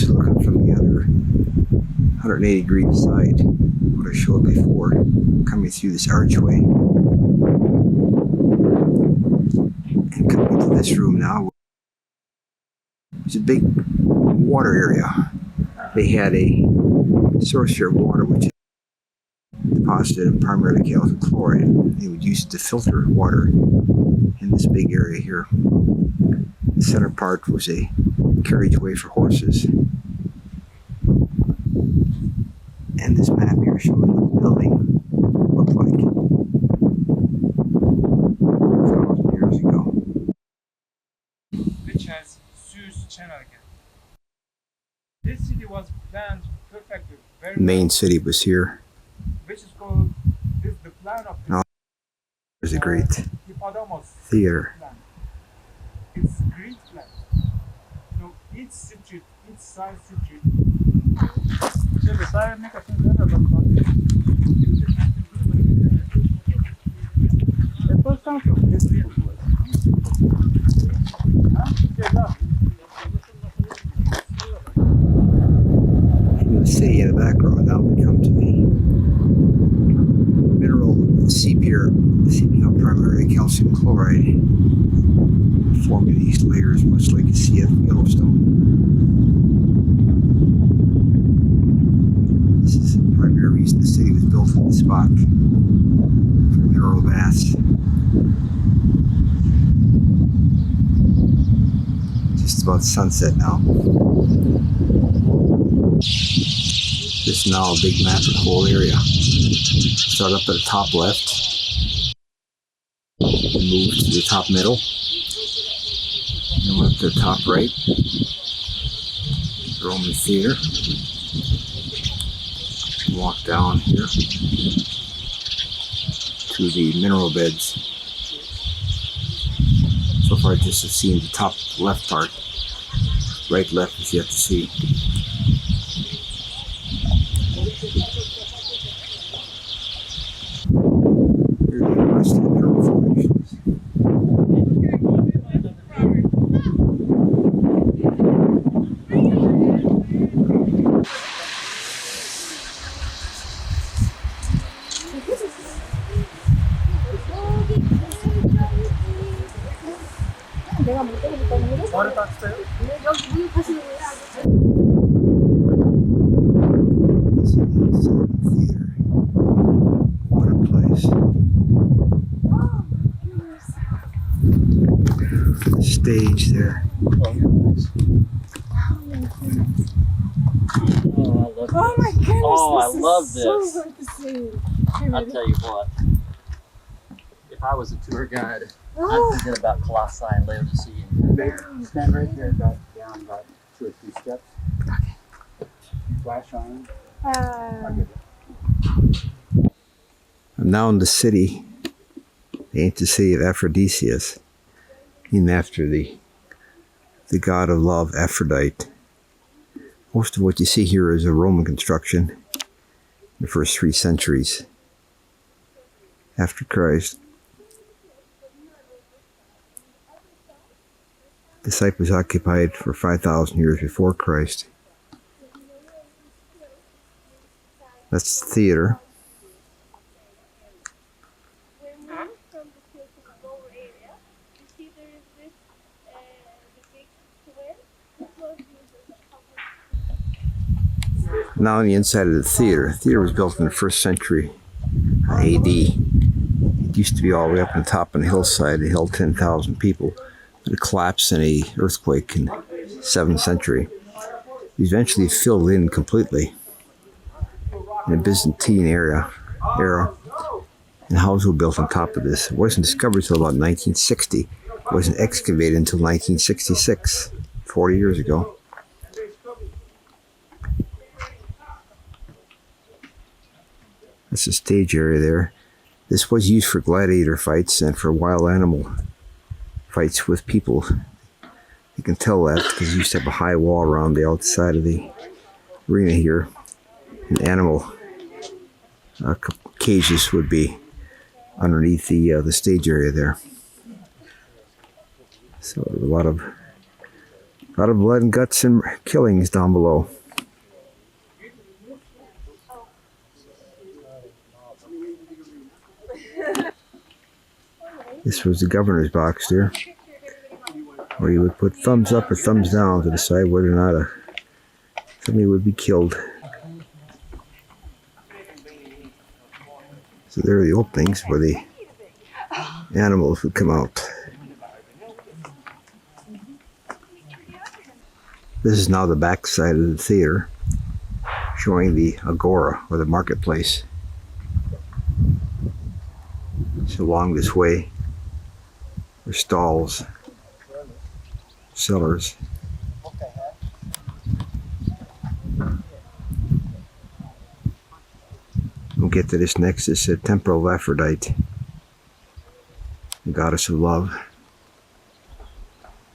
was looking from the other 180 degree side, what I showed before, coming through this archway and coming into this room now. It's a big water area. They had a source here of water which is deposited in primarily calcium chloride. They would use it to filter water in this big area here. The center part was a carriageway for horses. And this map here shows what the building looked like 1,000 years ago. Which has Suez Channel again. This city was planned perfectly. The main city was here. Which is called the plan of Now, there's a great Hippodamus theater. plan. It's great plan. You know, each street, each side street. From the city in the background, now we come to the mineral seeping up primarily calcium chloride, forming these layers much like you see at Yellowstone. This is the primary reason the city was built in this spot, for mineral baths. Just about sunset now. This is now a big map of the whole area. Start up at the top left, and move to the top middle, and up to the top right. Roman Theater. Walk down here to the mineral beds. So far I just have seen the top left part. Right, left is yet to see. Here's the rest of the mineral formations. Theater. What a place. The stage there. Oh my goodness! Oh, I love So this. good to see. I'll tell you what. If I was a tour guide, Oh. I'm thinking about Colossae and Laodicea. Stand right there, down about 2 or 3 steps. Flash on. I'm now in the city, the ancient city of Aphrodisias, named after the god of love, Aphrodite. Most of what you see here is a Roman construction in the first 3 centuries after Christ. The site was occupied for 5,000 years before Christ. That's the theater. Now on the inside of the theater. The theater was built in the 1st century AD. It used to be all the way up on the top of the hillside. It held 10,000 people. But it collapsed in an earthquake in the 7th century. It was eventually filled in completely in the Byzantine era. And houses were built on top of this. It wasn't discovered until about 1960. It wasn't excavated until 1966, 40 years ago. That's the stage area there. This was used for gladiator fights and for wild animal fights with people. You can tell that because you used to have a high wall around the outside of the arena here. And animal cages would be underneath the stage area there. So there were a lot of A lot of blood and guts and killings down below. This was the governor's box there, where you would put thumbs up or thumbs down to decide whether or not somebody would be killed. So there are the openings where the animals would come out. This is now the back side of the theater, showing the agora, or the marketplace. So along this way are stalls, sellers. We'll get to this next. It's a temple of Aphrodite, the goddess of love.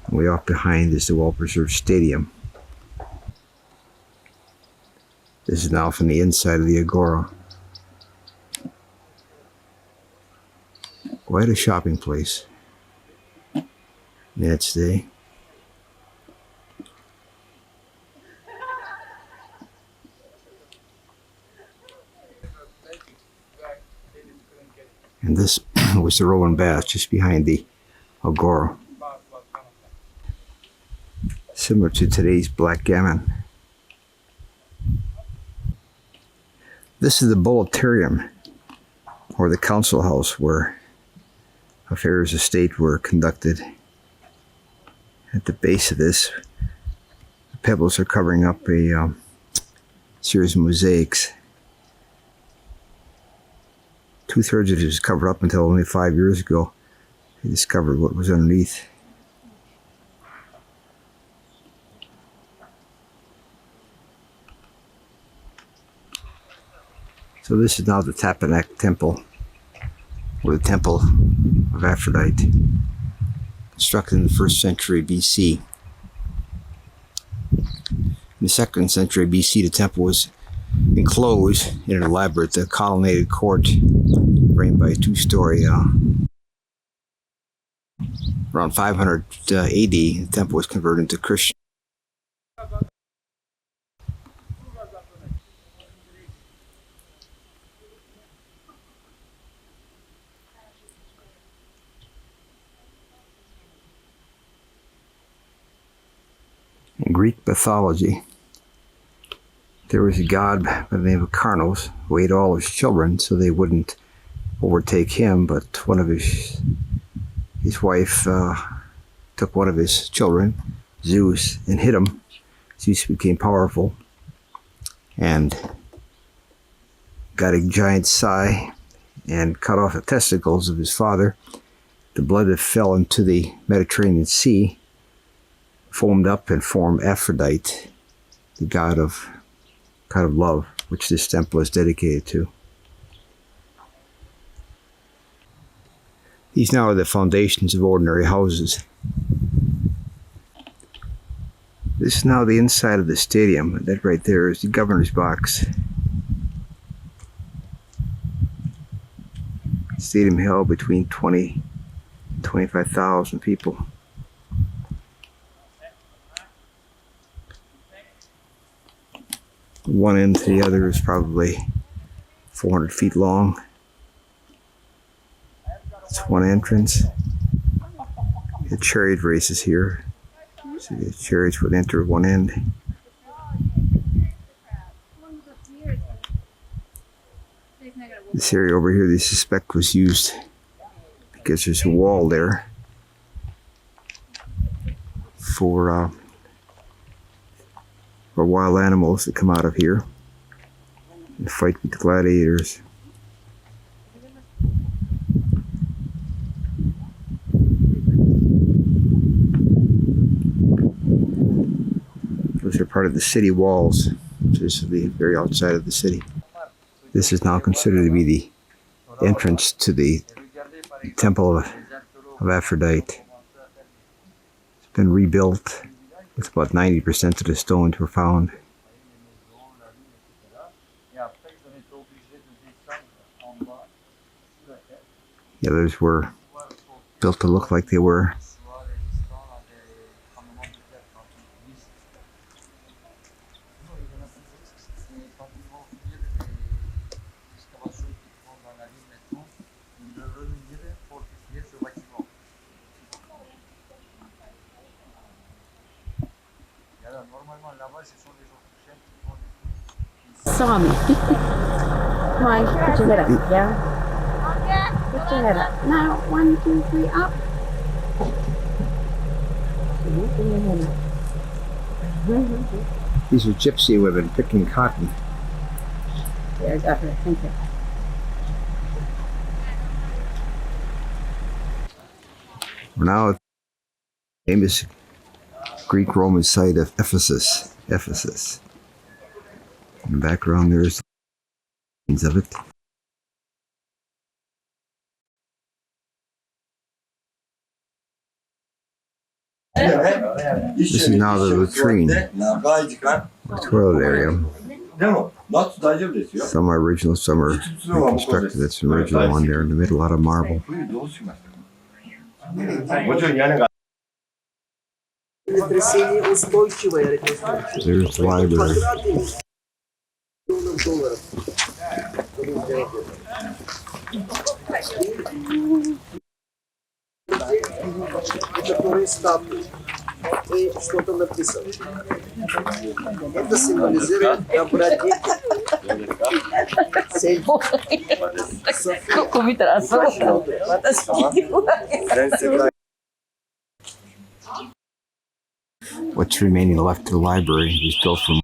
And way off behind is the well-preserved stadium. This is now from the inside of the agora. Quite a shopping place. Next day. And this was the Roman bath just behind the agora. Similar to today's backgammon. This is the Boletarium, or the council house where affairs of state were conducted. At the base of this, the pebbles are covering up a series of mosaics. 2/3 of it was covered up until only 5 years ago. They discovered what was underneath. So this is now the Tapanak Temple, or the Temple of Aphrodite, constructed in the 1st century BC. In the 2nd century BC, the temple was enclosed in an elaborate colonnaded court framed by a 2-story. Around 500 AD, the temple was converted into Christian. In Greek mythology, there was a god by the name of Karnos who ate all his children so they wouldn't overtake him, but one of his wife took one of his children, Zeus, and hit him. Zeus became powerful and got a giant sigh and cut off the testicles of his father. The blood that fell into the Mediterranean Sea foamed up and formed Aphrodite, the god of love, which this temple is dedicated to. These now are the foundations of ordinary houses. This is now the inside of the stadium. That right there is the governor's box. The stadium held between 20 and 25,000 people. One end to the other is probably 400 feet long. It's one entrance. The chariot races here. So the chariots would enter one end. This area over here, they suspect was used because there's a wall there for wild animals that come out of here and fight with the gladiators. Those are part of the city walls, which is the very outside of the city. This is now considered to be the entrance to the Temple of Aphrodite. It's been rebuilt. With about 90% of the stones were found. The others were built to look like they were Généralement, là-bas, ce sont des gens qui cherchent. Saw me. Come on, put your head up, yeah? Put your head up. Now, 1, 2, 3, up. Put your head up. These are gypsy women picking cotton. There, got her. Thank you. We're now at the famous Greek Roman site of Ephesus. Ephesus. In the background there's the scenes of it. This is now the latrine, or toilet area. Some are original, some are reconstructed. That's an original one there in the middle, a lot of marble. There's the library. Который статуи и что-то написано. Это символизирует добродетель. What's remaining left of the library was built from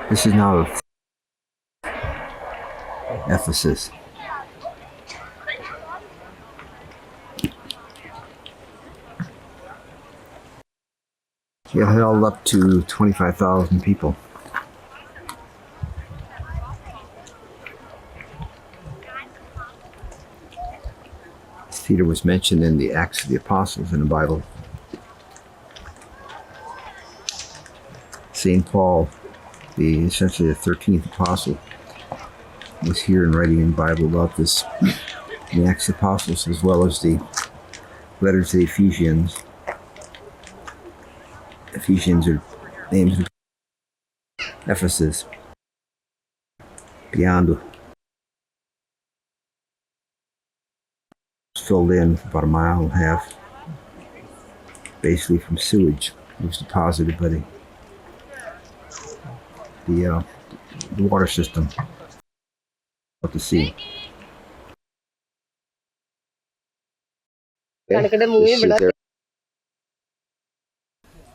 This is now Ephesus. It held up to 25,000 people. Peter was mentioned in the Acts of the Apostles in the Bible. St. Paul, essentially the 13th apostle, was here and writing in the Bible about this, the Acts of the Apostles, as well as the letters to the Ephesians. Ephesians are names of Ephesus. Beyond was filled in for about a mile and a half, basically from sewage. It was deposited by the water system of the sea. Okay.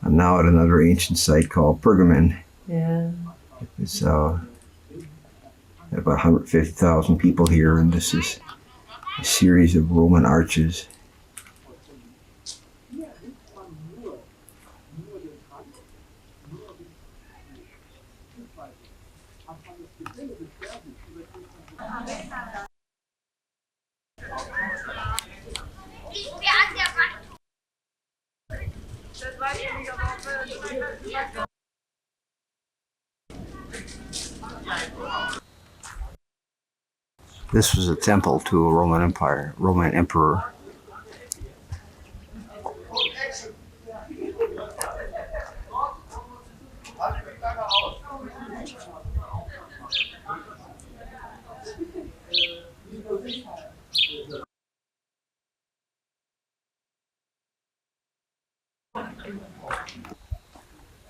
I'm now at another ancient site called Pergamon. Yeah. It's about 150,000 people here, and this is a series of Roman arches. This was a temple to a Roman emperor.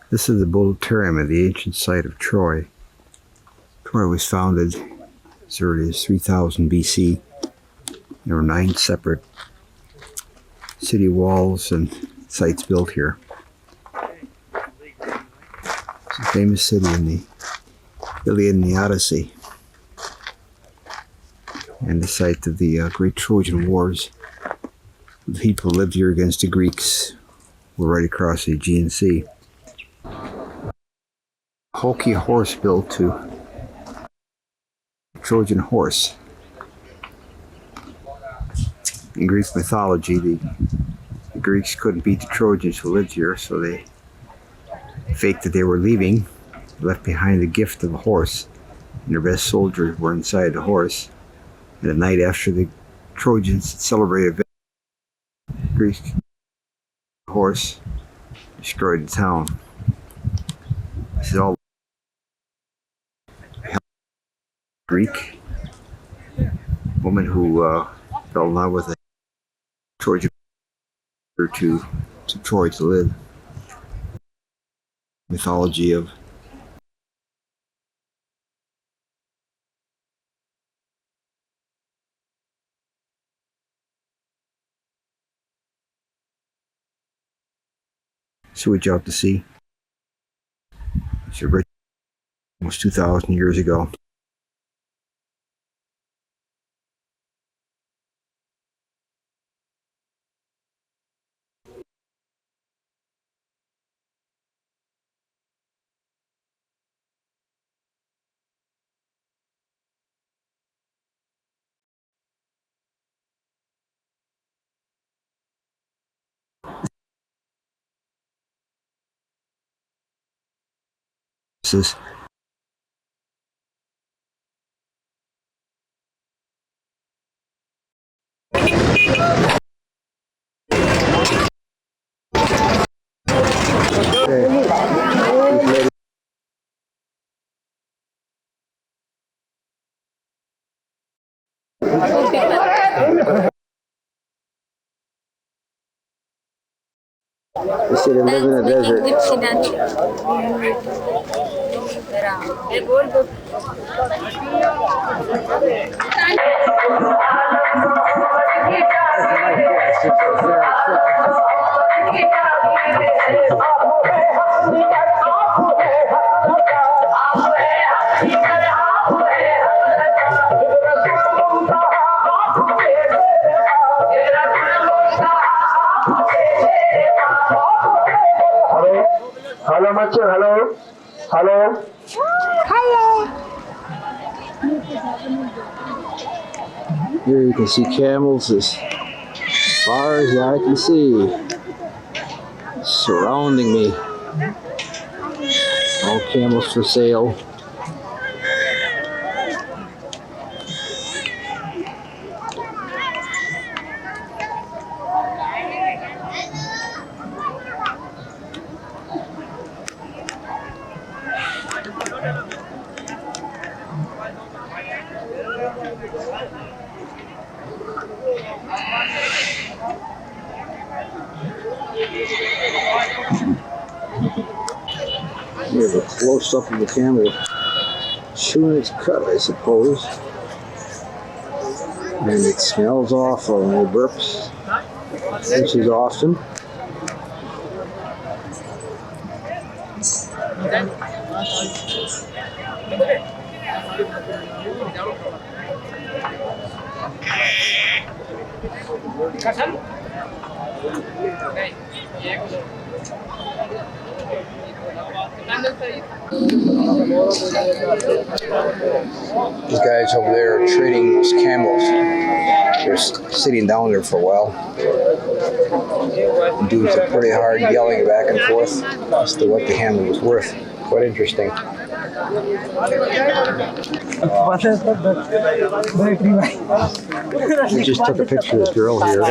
This is the Bouleuterium of the ancient site of Troy. Troy was founded as early as 3000 BC. There were 9 separate city walls and sites built here. It's a famous city in the Iliad and the Odyssey, and the site of the Greek Trojan Wars. The people who lived here against the Greeks were right across the Aegean Sea. Hulky horse built to Trojan horse. In Greek mythology, the Greeks couldn't beat the Trojans who lived here, so they faked that they were leaving left behind the gift of a horse, and their best soldiers were inside the horse. And the night after the Trojans celebrated Greek horse destroyed the town. This is all Greek woman who fell in love with a Trojan to Troy to live. Mythology of sewage out to sea. It's almost 2,000 years ago. This is they say they live in a desert. Hello, Macho. Hello. Hello. Here you can see camels as far as the eye can see, surrounding me. All camels for sale. Here's a close-up of the camel chewing its cud, I suppose. And it smells awful and it burps, which is often. These guys over there are trading those camels. They're sitting down there for a while. The dudes are pretty hard yelling back and forth as to what the camel was worth. Quite interesting. We just took a picture of this girl here. I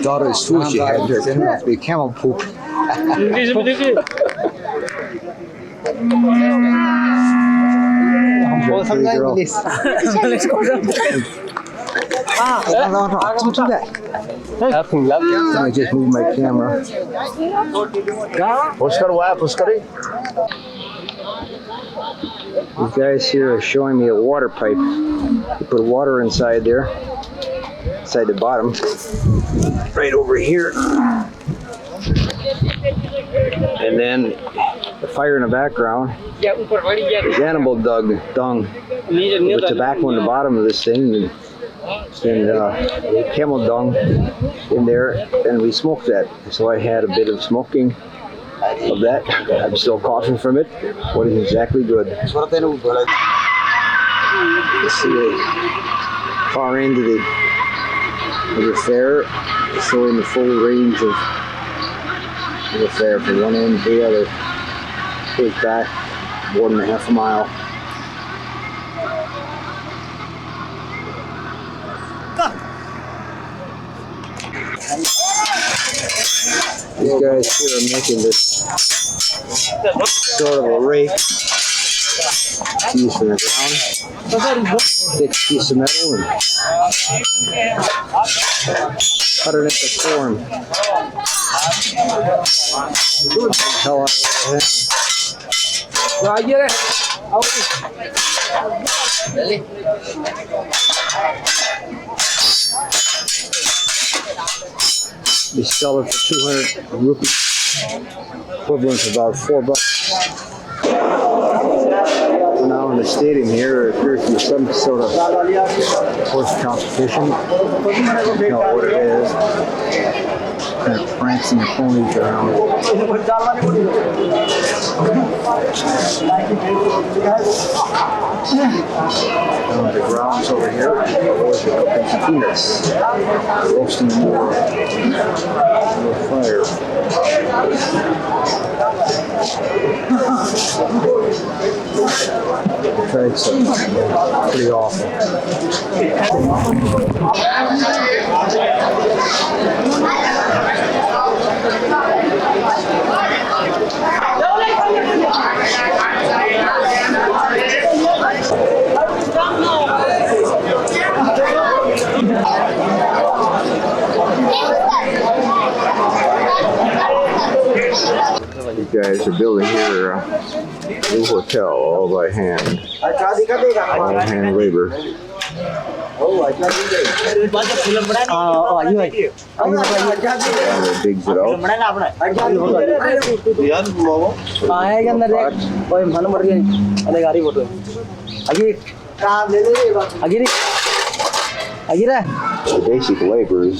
thought it was food she had there. It turned out to be camel poop. Don't do that. I just moved my camera. These guys here are showing me a water pipe. You put water inside there, inside the bottom, right over here. And then the fire in the background is animal dung with tobacco in the bottom of this thing, and camel dung in there, and we smoked that. So I had a bit of smoking of that. I'm still coughing from it. What is exactly good? Let's see the far end of the fair, showing the full range of It was there from one end to the other. Goes back more than a half a mile. These guys here are making this sort of a rake piece in the ground. Thick piece of metal and cut it into form. Hell out of They sell it for 200 rupees, equivalent to about $4. We're now in the stadium here. There appears to be some sort of horse competition. I don't know what it is. Kind of prancing the ponies around. Down the grounds over here, the boys are cooking peanuts, roasting them over the fire. Tried some pretty awful. These guys are building here a new hotel all by hand. All hand labor. One digs it out. The basic laborers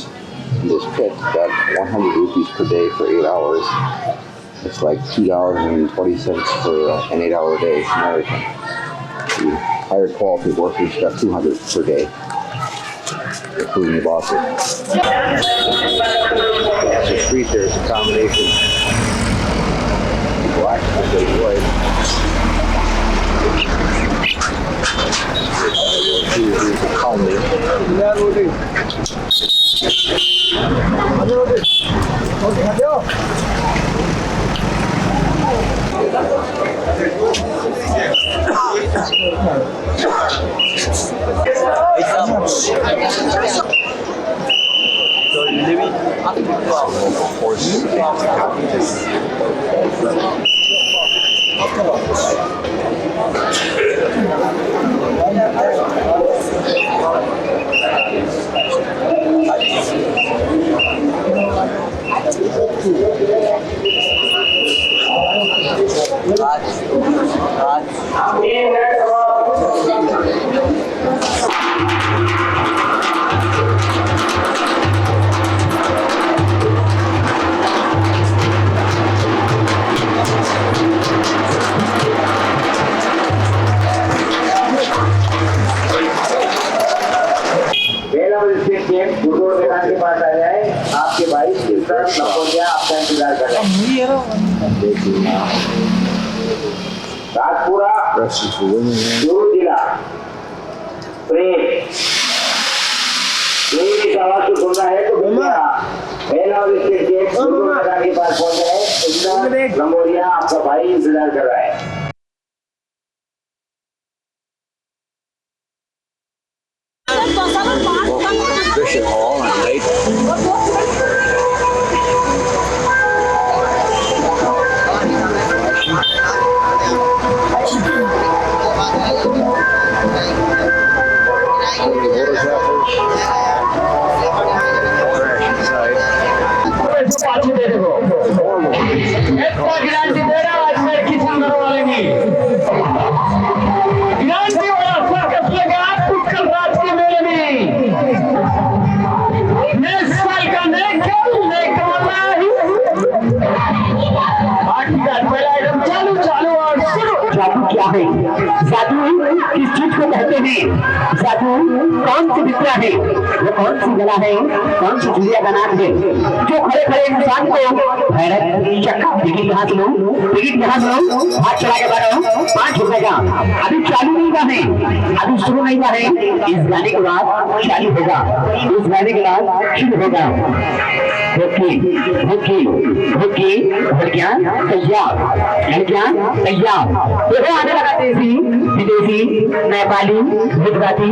in this pit got 100 rupees per day for 8 hours. It's like $2.20 for an 8-hour day American. The higher quality workers got 200 per day, including the bosses. The street there is a combination. Black and white. Here's the colony. आपके भाई आपका इंतजार कर रहे हैं राजपुरा दूर जिला प्रेम की आवाज को सुनना है तो के पास पहुंचा है लंबोरिया आपका भाई इंतजार कर रहा है Bishop Hall and late. चालू और शुरू जादू क्या है, जादू किस चीज को कहते हैं, जादू कौन सी विद्या है, वो कौन सी कला है, कौन सी चिड़िया का नाम है जो खड़े खड़े इंसान को हैरत चक्का। टिकट यहाँ से लो, टिकट यहाँ से लो, हाथ चला के बैठो, 5 रुपए का। अभी चालू नहीं हुआ है, अभी शुरू नहीं हुआ है, इस गाने के बाद चालू होगा, इस गाने के बाद शुरू होगा। भूखी भूखी भूखी लड़कियां तैयार, लड़कियां तैयार। देखो आने लगा देसी विदेशी नेपाली गुजराती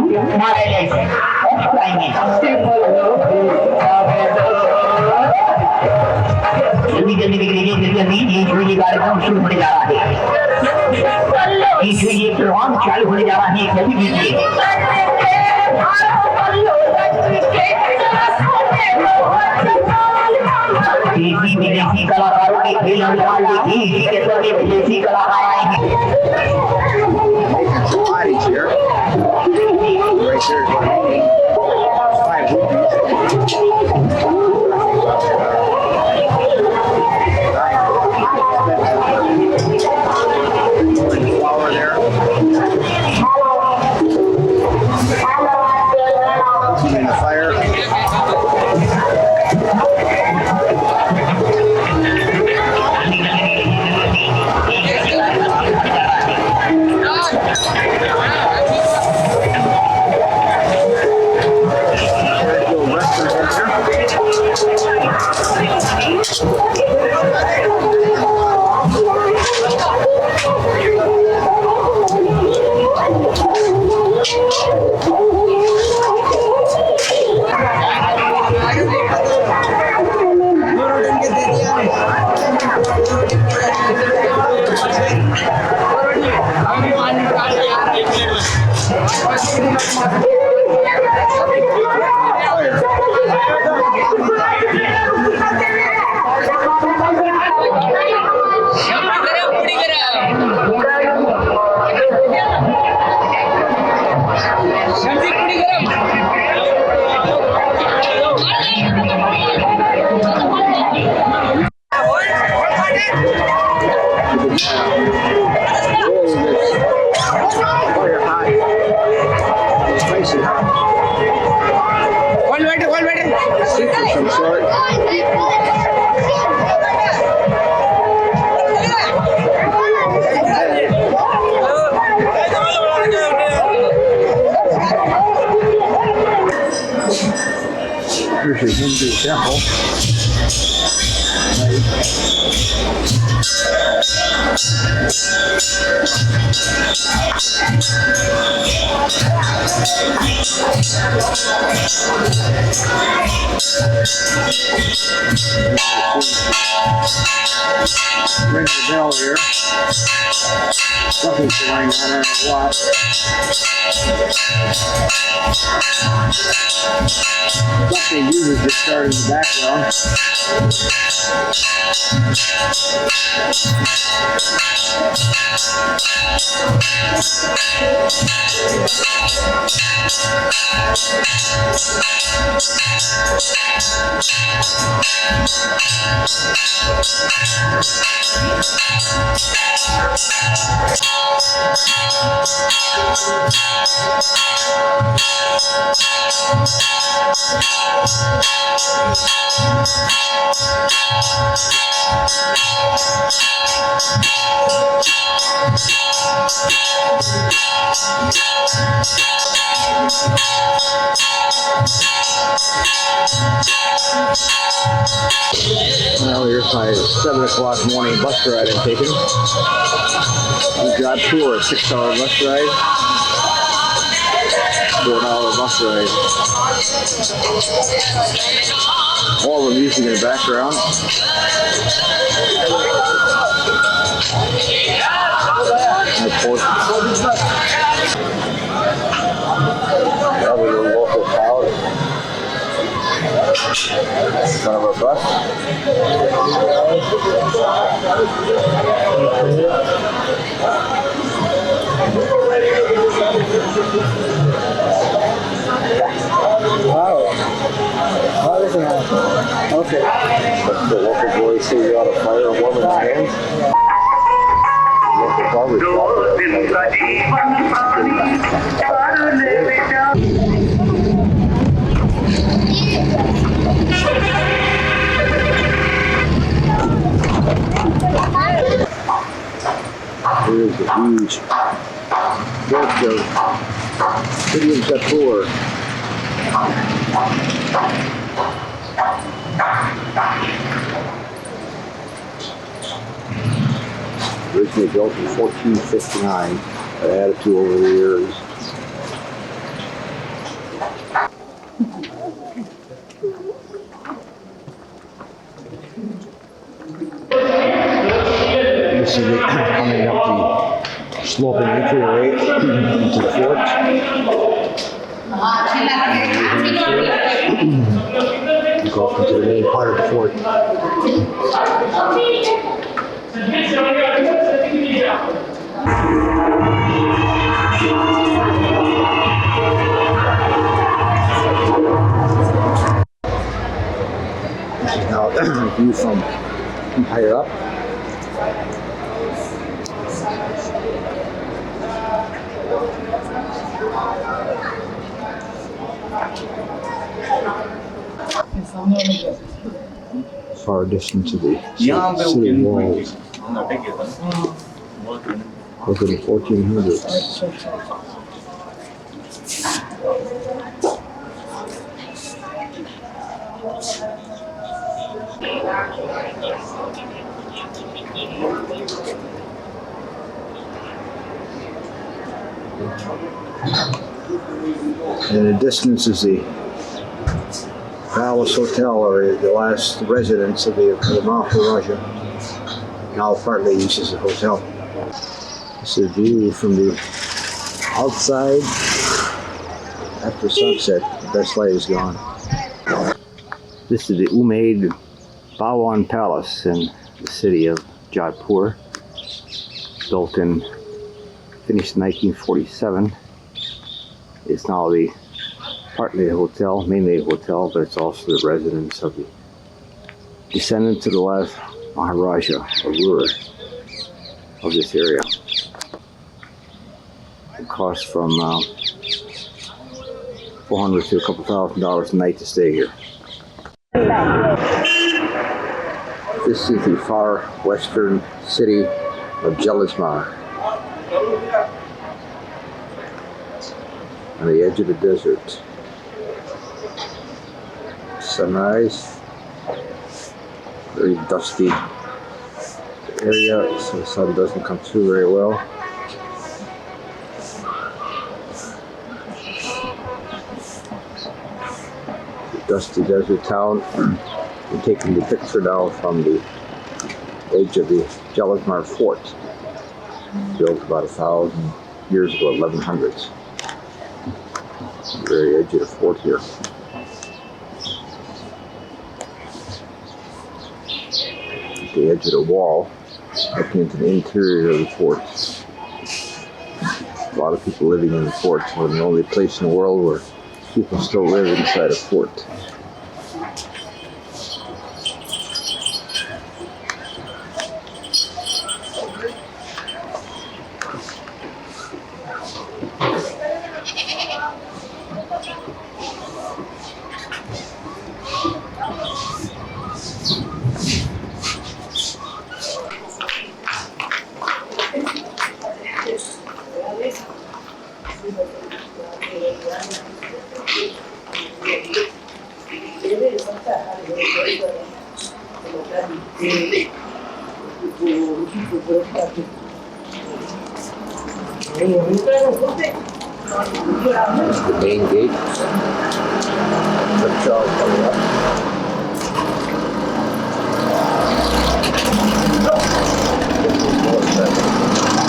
जल्दी जल्दी ये कार्यक्रम शुरू होने जा रहा है, ये प्रोग्राम चालू होने जा रहा है। जल्दी कीजिए। देसी विदेशी कलाकारों के खेल देसी के सभी विदेशी कलाकार आएंगे। Cottage here. Right there is what I mean. 5 rupees. Flower there. In the fire. Here's your Hindu temple. Ring the bell here. Something's going on, I don't know what. Something usually just started in the background. Well, here's my 7 o'clock morning bus ride I'm taking. We got tour, a 6-hour bus ride, 4-hour bus ride. All the music in the background. And of course, probably the local tower. In front of our bus. Wow. How is it? Okay. The local boys say you ought to fire a woman's hands. Local barber shop. Here is the huge fort of City of Jaipur. Originally built in 1459, but added to over the years. This is coming up the sloping entryway into the fort. You go up into the main part of the fort. This is now a view from higher up. Far distance to the city walls. Look at the 1400s. In the distance is the Palace Hotel, or the last residence of the Maharaja, now partly used as a hotel. This is a view from the outside after sunset. The best light is gone. This is the Umaid Bhawan Palace in the city of Jaipur, finished in 1947. It's now partly a hotel, mainly a hotel, but it's also the residence of the descendants of the last Maharaja, or ruler of this area. It costs from $400 to a couple $1,000 a night to stay here. This is the far western city of Jalismar, on the edge of the desert. Sunrise, very dusty area, so the sun doesn't come through very well. The dusty desert town. I'm taking the picture now from the edge of the Jalismar Fort, built about 1,000 years ago, 1100s. The very edge of the fort here. At the edge of the wall, looking into the interior of the fort. A lot of people living in the fort. It's one of the only place in the world where people still live inside a fort. The main gate. The Charles coming up.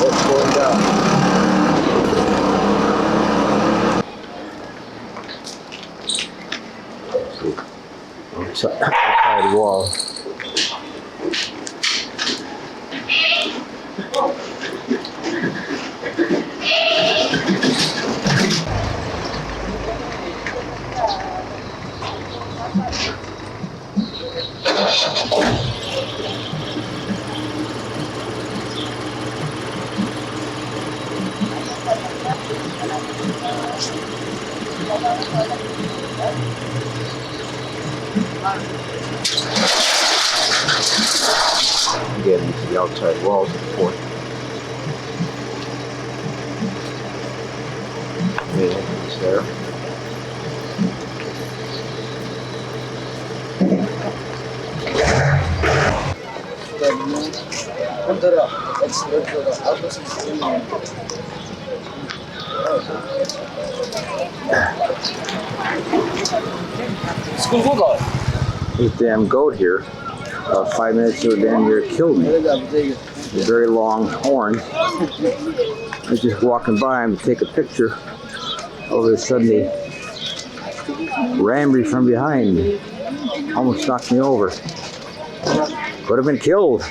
What's going down? Outside the wall. Again, these are the outside walls of the fort. main entrance there. This damn goat here, about 5 minutes ago, damn near killed me. A very long horn. I was just walking by him to take a picture. All of a sudden, he rammed me from behind. Almost knocked me over. Could have been killed.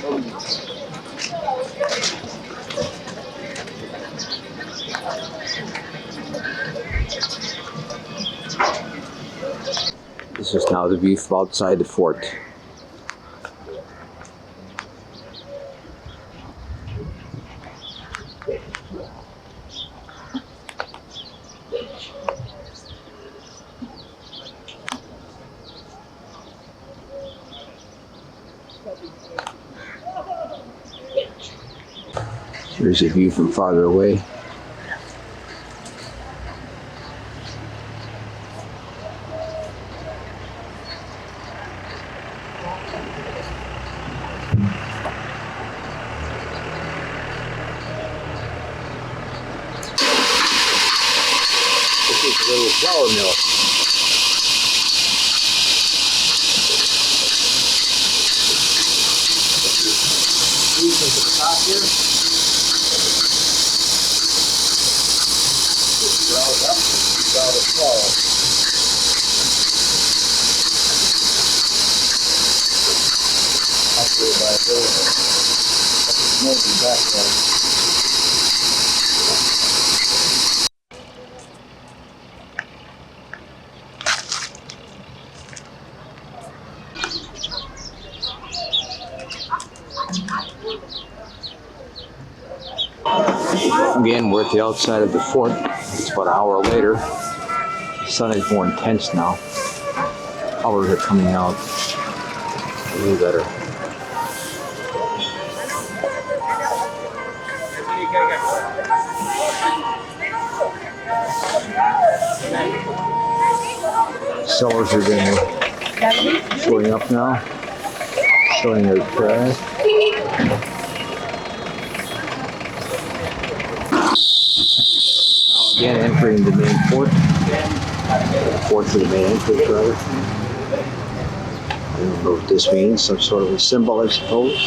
This is now the view from outside the fort. Here's a view from farther away. This is a little flour mill. Again, we're at the outside of the fort. It's about an hour later. The sun is more intense now. Colors are coming out a little better. Sellers are showing up now, showing their trash. Again, entering the main fort. The fort to the main entrance, rather. I don't know what this means. Some sort of a symbol, I suppose.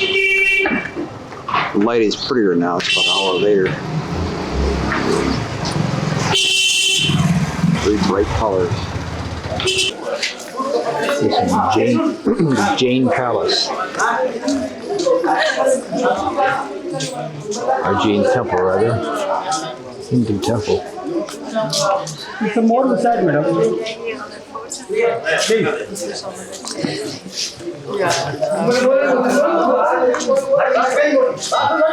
The light is prettier now. It's about an hour later. Very bright colors. This is the Jain Palace. Or Jain Temple, rather. Hindu temple. It's a more inside, madam.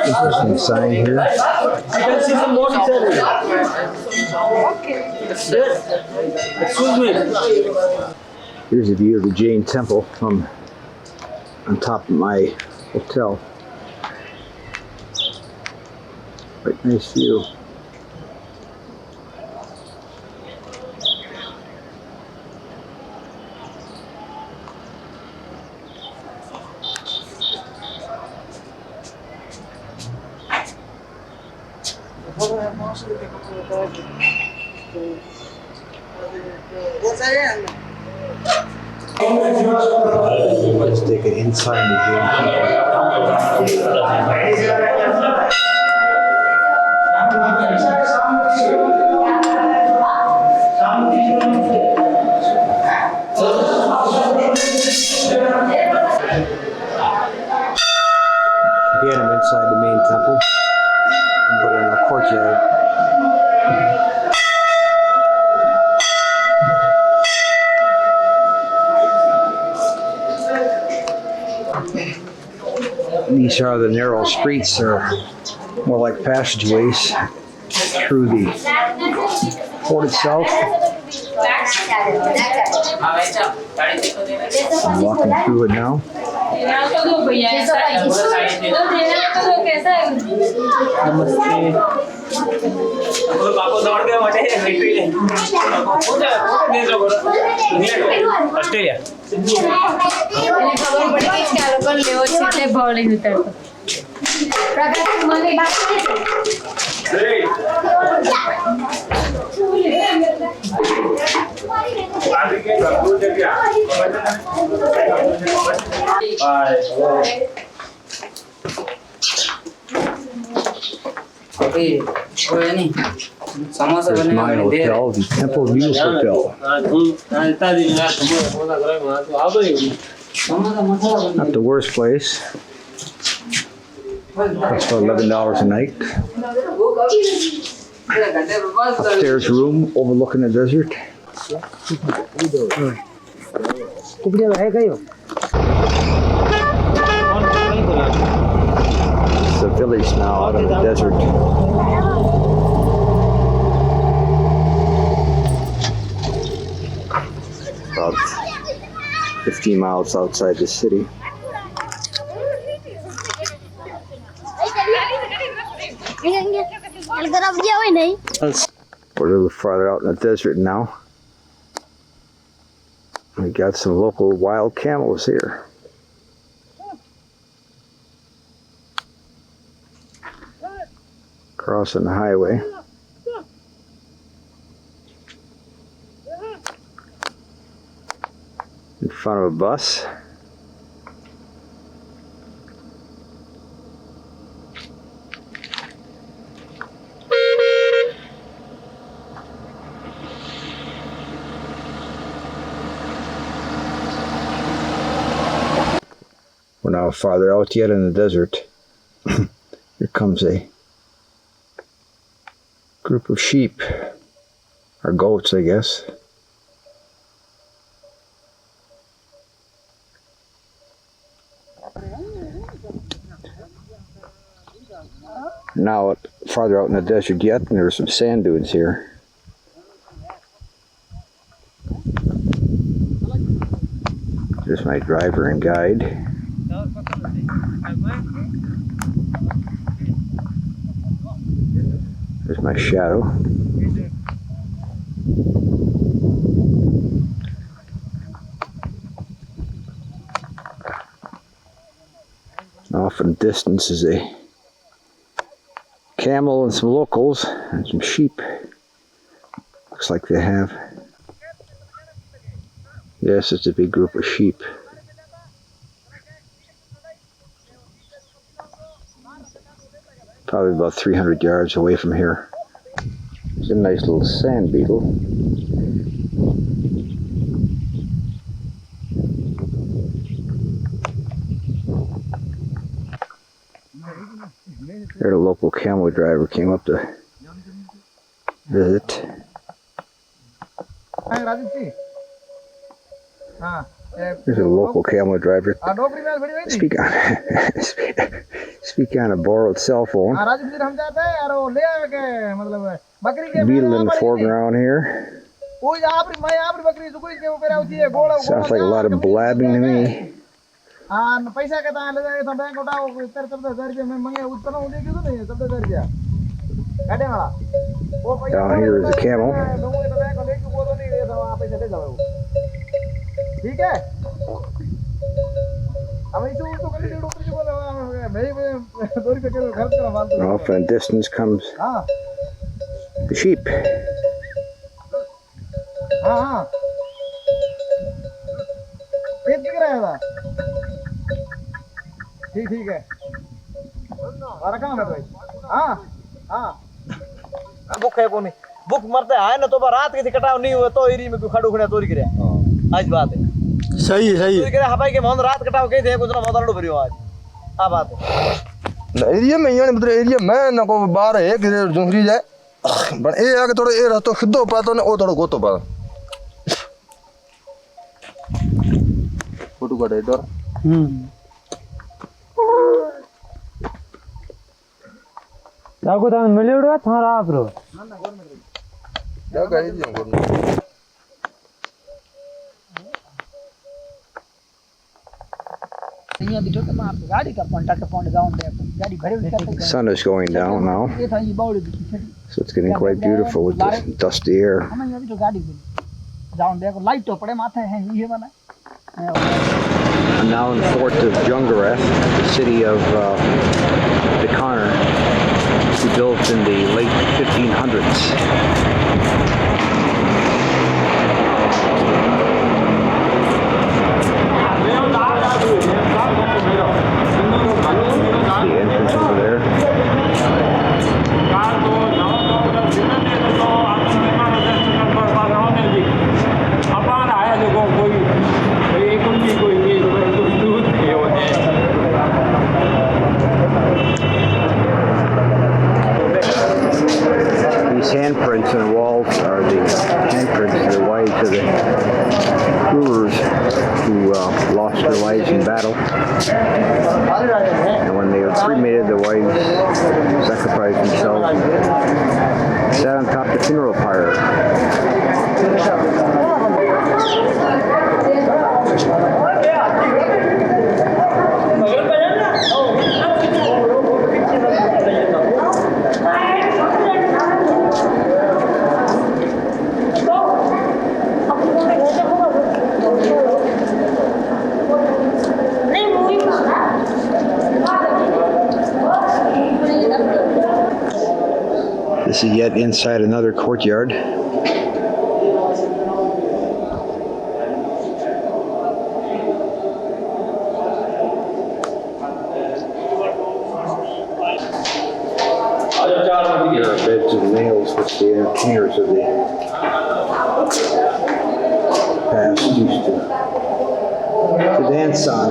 Interesting sign here. You can see some more inside. Excuse me. Here's a view of the Jain temple from on top of my hotel. Quite nice view. Let's take it inside the Jain temple. Again, I'm inside the main temple, but in a courtyard. These are the narrow streets, or more like passageways through the fort itself. I'm walking through it now. Namaste. પાકો દોડ દે માટે victory લે કોને દેશ લોકો England Australia એને ખબર પડી કે આ લોકો લેવો છે એટલે ભાવ લઈને ઉતરતો પ્રકાશ મને अभी वो है नहीं समोसा There's बने my वाले दे hotel, the Temple Views Hotel. Samosa मसाला बने Not the worst place. Costs about $11 a night. घंटे बस Upstairs room overlooking the desert. It's a village now out in the desert. About 15 miles outside the city. We're a little farther out in the desert now. We got some local wild camels here. Crossing the highway. In front of a bus. We're now farther out yet in the desert. Here comes a group of sheep, or goats, I guess. Now farther out in the desert yet, and there's some sand dunes here. There's my driver and guide. There's my shadow. Off in the distance is a camel and some locals and some sheep. Looks like they have. Yes, it's a big group of sheep. Probably about 300 yards away from here. There's a nice little sand beetle. There, the local camel driver came up to visit. There's a local camel driver. Speak on a borrowed cell phone. Beetle in the foreground here. Sounds like a lot of blabbing to me. Down here is a camel. Off in the distance comes the sheep. ठीक है और कहाँ है भाई हाँ हाँ book है कोनी बुक मरते है ना तो रात किसी कटाव नहीं हुआ तो एरी में क्यों खड़ू खड़े तोरी करे आज बात है सही तोरी करे हाँ भाई के मोहन रात कटाव कहीं थे कुछ ना मोहन लड़ो भरियो आज आ बात है एरिया में यानी मतलब एरिया में ना को बाहर है कि दूसरी जाए पर ये आगे थोड़ा ये रातो खुद पातो ने ओ थोड़ा गोतो पा फोटो काटे इधर ताको त मिलेडो थारा आपरो क्या गाड़ी दी हमको અહીંયા દીઠો કે માં ગાડી का पंटा के पॉइंट जाऊं दे गाड़ी भरे हुई करते The sun is going down now, ये था ये बावड़ी दिखी छड़ी so it's getting quite beautiful with this dusty air. हम यहाँ भी तो गाड़ी भी जाऊं देखो लाइट तो पड़े माथे हैं ये बना I'm now in Fort of Jungarath, the city of Bikaner, built in the late 1500s. The entrance over there. These handprints on the walls are the handprints of the wives of the rulers who lost their lives in battle. And when they were cremated, the wives sacrificed themselves and sat on top of the funeral pyre. This is yet inside another courtyard. Here are beds of nails which the entertainers of the past used to dance on.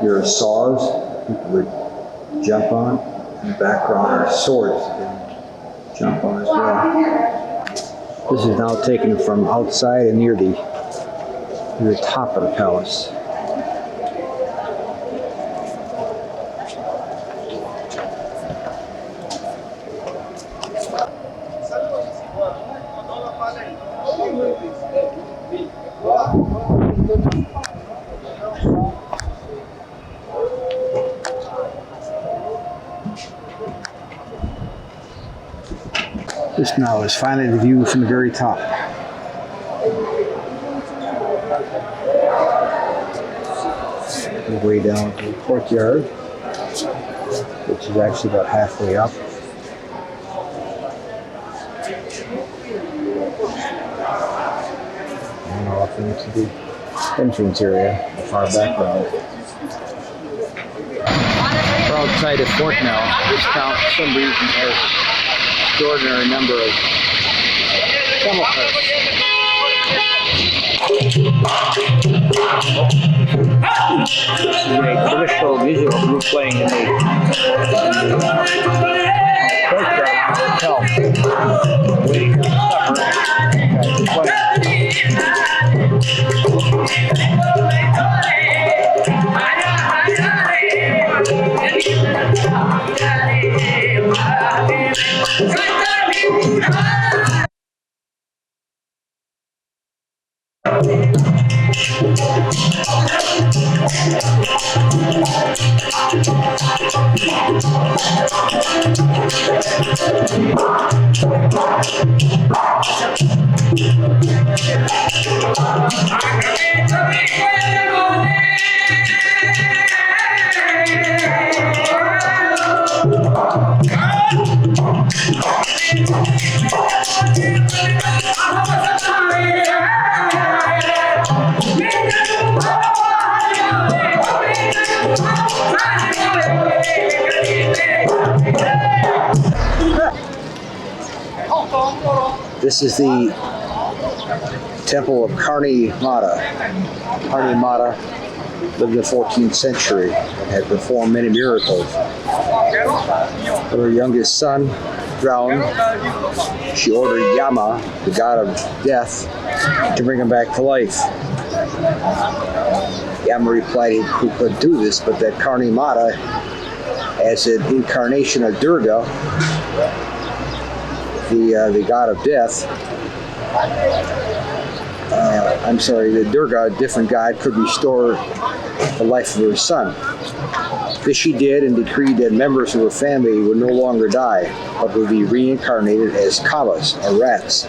Here are saws people would jump on. In the background are swords that they would jump on as well. This is now taken from outside and near the top of the palace. This now is finally the view from the very top. Way down to the courtyard, which is actually about halfway up. And off into the entrance area, the far background. We're outside the fort now. This town, for some reason, has an extraordinary number of camel carts. This is a traditional musical group playing in the courtyard of the hotel, waiting for This is the temple of Karni Mata. Karni Mata lived in the 14th century and had performed many miracles. When her youngest son drowned, she ordered Yama, the god of death, to bring him back to life. Yama replied he could do this, but that Karni Mata, as an incarnation of Durga, the god of death. I'm sorry, the Durga, a different god, could restore the life of her son. This she did and decreed that members of her family would no longer die, but would be reincarnated as kalas, or rats,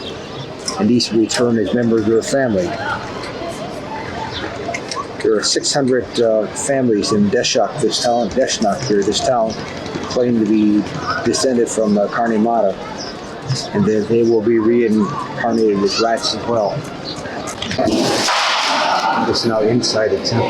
and these would return as members of her family. There are 600 families in Deshak, this town, Deshnak here, this town, claim to be descended from Karni Mata, and they will be reincarnated as rats as well. This is now inside the temple.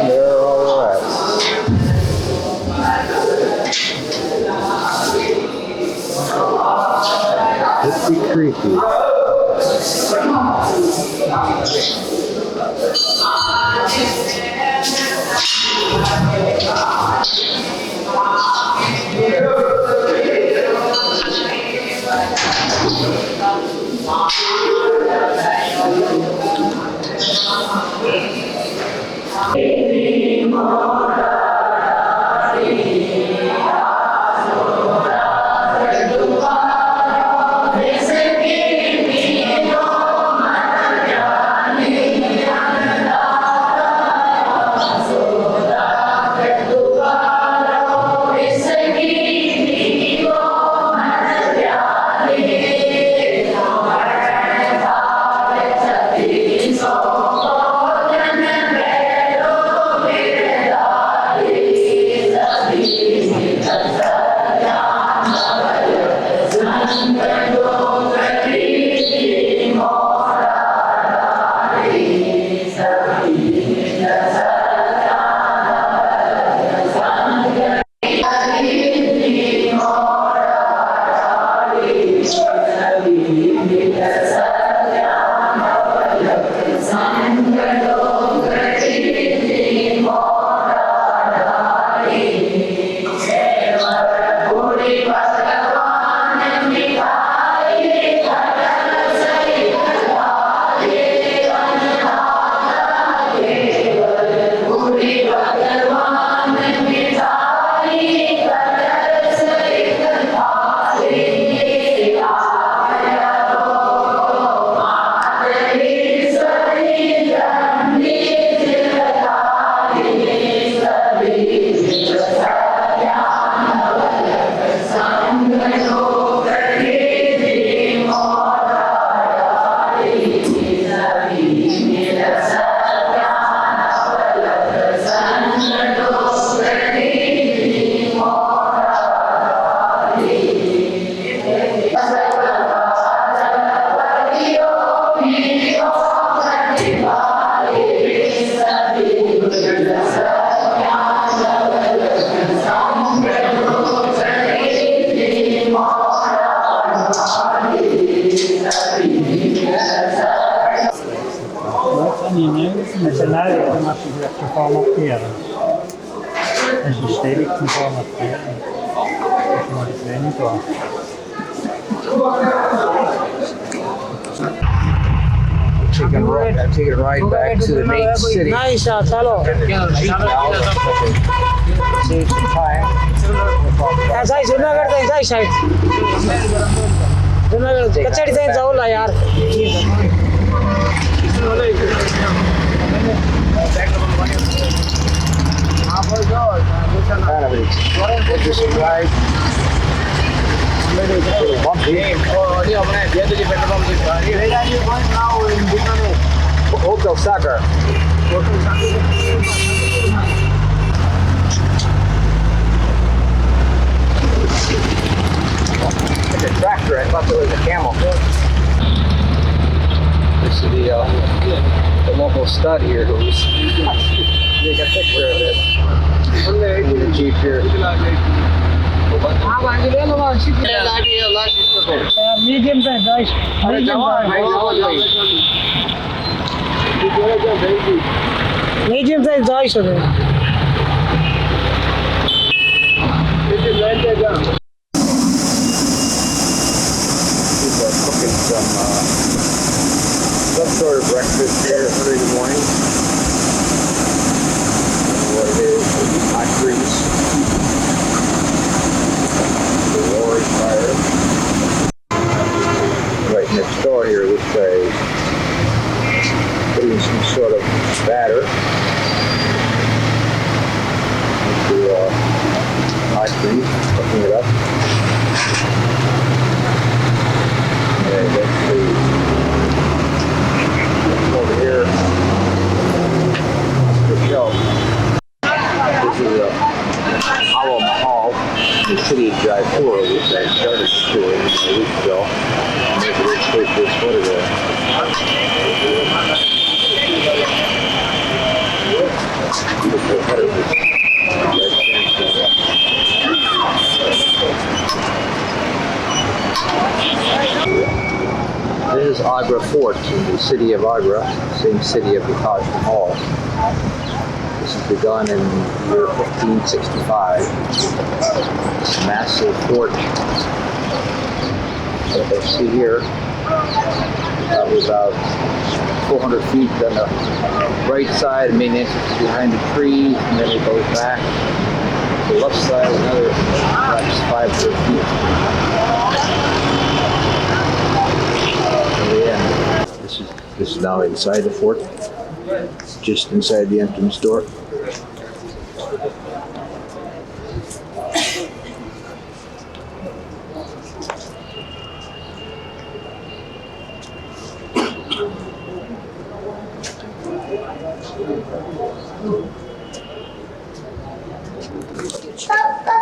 There are all the rats. Pretty creepy. I'm taking a ride back to the main city. Save some time. Kind of an interesting ride. Maybe it's a little bumpy. Hotel Sagar. It's a tractor. I thought there was a camel. This is the local stud here who's take a picture of it. The Jeep here. Medium size, guys. Medium size, guys. People are cooking some sort of breakfast here early in the morning. What it is, hot grease, the roaring fire. Right next door here, this guy is putting some sort of batter into hot grease, cooking it up. And that's over here, the shelf. This is a Hollow Mahal in the city of Jaipur, which I started touring a week ago. And there's a big take this photograph. Beautiful header. This is Agra Fort in the city of Agra, same city of the Taj Mahal. This is begun in the year 1565. This massive fort that you see here, probably about 400 feet on the right side. The main entrance is behind the trees, and then it goes back to the left side, another perhaps 500 feet. This is now inside the fort, just inside the entrance door.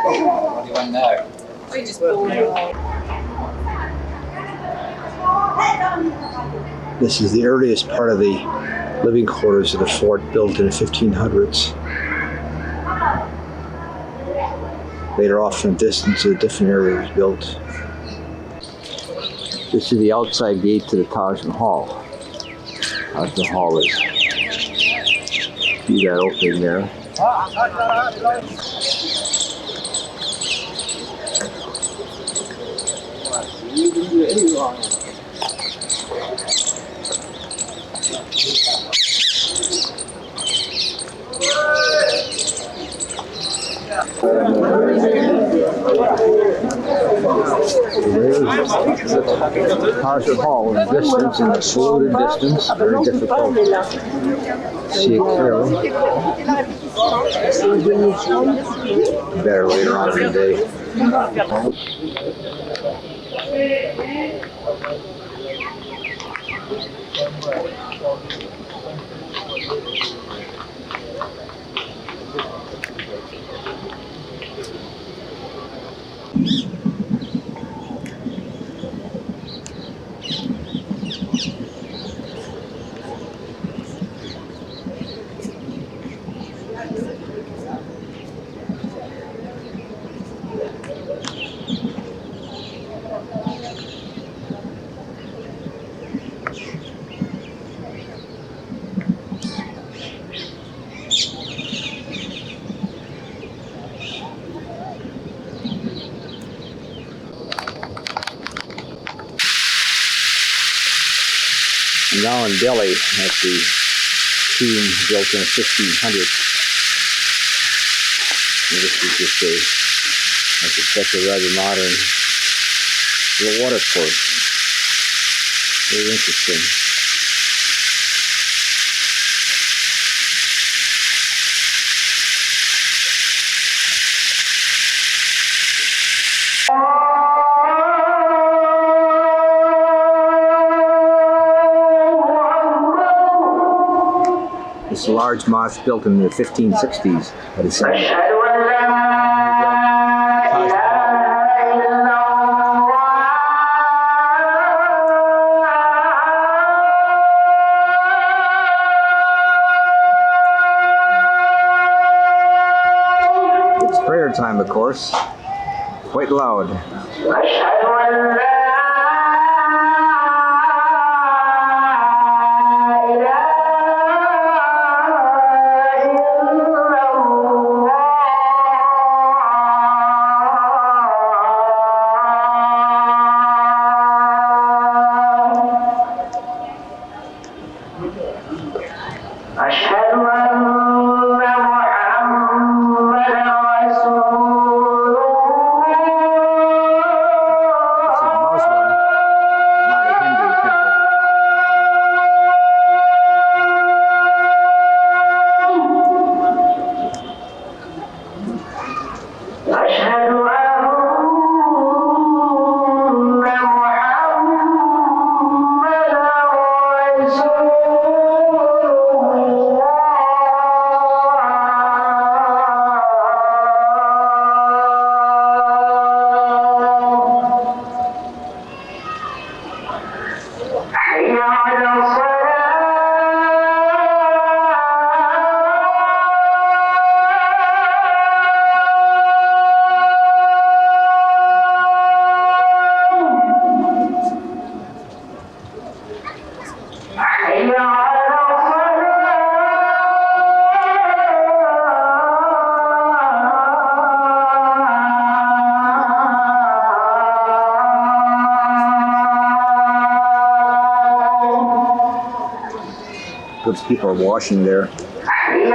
What do you want now? We just This is the earliest part of the living quarters of the fort, built in the 1500s. Later off in the distance, a different area was built. This is the outside gate to the Taj Mahal. Taj Mahal is, see that opening there. There's the Taj Mahal in the distance, in the saluted distance, very difficult to see it clearly. Better later on in the day. Now in Delhi, at the tomb built in 1500. And this is just a, I suspect, a rather modern little water course. Very interesting. This large mosque built in the 1560s at its site. It's prayer time, of course. Quite loud. حي على الصلاة حي على Good people are washing there. الصلاة